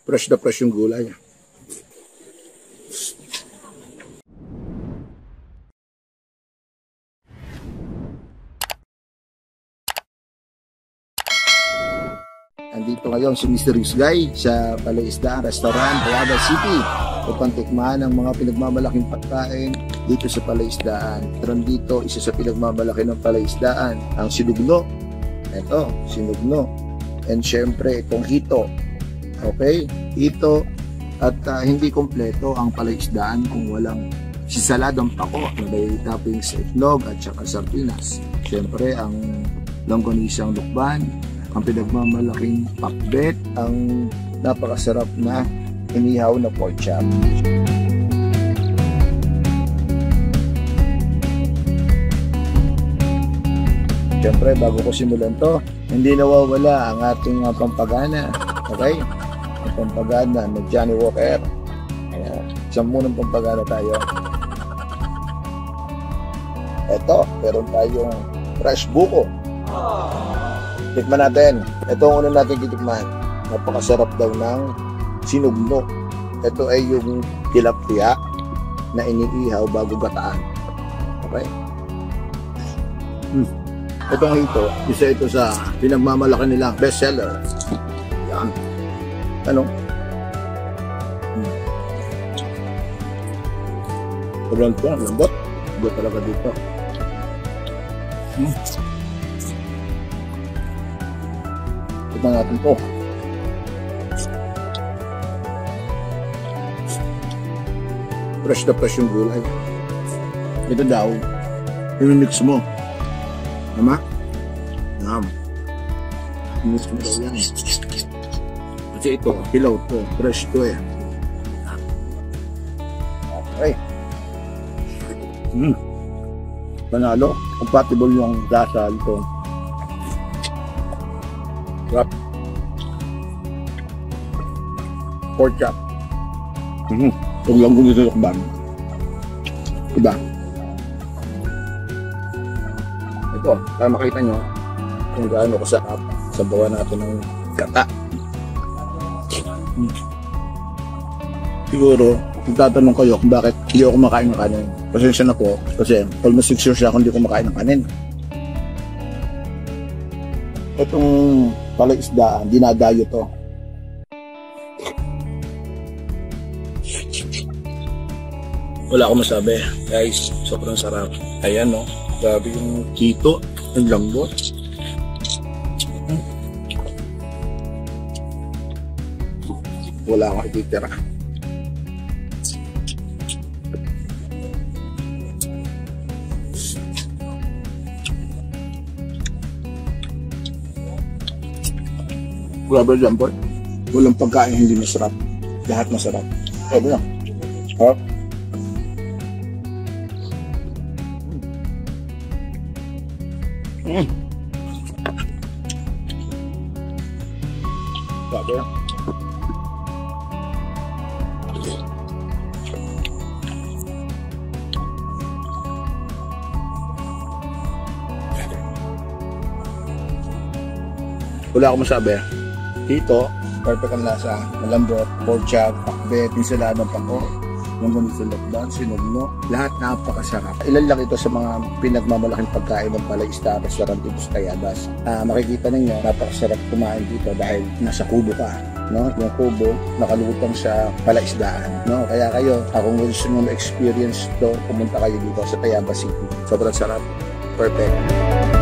Fresh na fresh yung gulay. Andito ngayon si Mr. Yusgay sa Palaisdaan Restaurant, Tayabas City upang tikman ang mga pinagmamalaking pagkain dito sa Palaisdaan. Meron dito isa sa pinagmamalaki ng Palaisdaan, ang sinugno. Ito, sinugno. And syempre itong hito. Okay? Hito at hindi kompleto ang Palaisdaan kung walang sisaladang pako na may toppings sa itlog at saka sardinas. Syempre ang longganisang lukban, ang pinagmamalaking pakbet, ang napakasarap na inihaw na pork chop. Siyempre, bago ko simulan to, hindi nawawala ang ating pampagana. Okay? Ang pampagana ng Johnny Walker. Ayan. Isang munang pampagana tayo. Ito, meron tayong fresh buko. Tikman natin. Ito ang unang natin titikman. Napakasarap daw ng sinugno. Ito ay yung tilapia na iniihaw bago gataan. Okay? Itong hito, isa ito sa pinagmamalaki nilang bestseller. Yan. Ano? Sobrang ito, lambot. Lambot talaga dito. Tignan natin po. Fresh na fresh yung gulay. Ito daw, i-mix mo. Tama? Tama. I-mix mo daw yan. Kasi ito, hilaw to. Fresh to eh. Okay. Panalo. Compatible yung lasa ito. Wrap. Pork chop. Huwag lang kung dito lukban. Diba? Ito, para makita nyo kung gaano kasarap, sabawan natin ng gata. Siguro, kung tatanong kayo kung bakit hindi ako kumakain ng kanin, pasensya na po kasi almost 6 years ako hindi kumakain ng kanin. Itong Palaisdaan, dinadayo to. Wala akong masabi, guys. Sobrang sarap. Ayan, no. Grabe yung hito. Ang lambot. Wala akong ititira. Grabe dyan, boy. Walang pagkain hindi masarap. Lahat masarap. Grabe na. Harap. Grabe na. Wala akong masabi. Dito, perfect ang lasa, malambot, pork chop, pakbet, insaladang pako, yung gumising lokban, sinugno, lahat napakasarap. Ilan lang ito sa mga pinagmamalaking pagkain ng Palaisdaan Restaurant dito sa Tayabas. Makikita ninyo, napakasarap kumain dito dahil nasa kubo ka. No? Yung kubo, nakalutang sa Palaisdaan. No? Kaya kayo, kung gusto nyo na-experience to, pumunta kayo dito sa Tayabas City. Sobrang sarap. Perfect.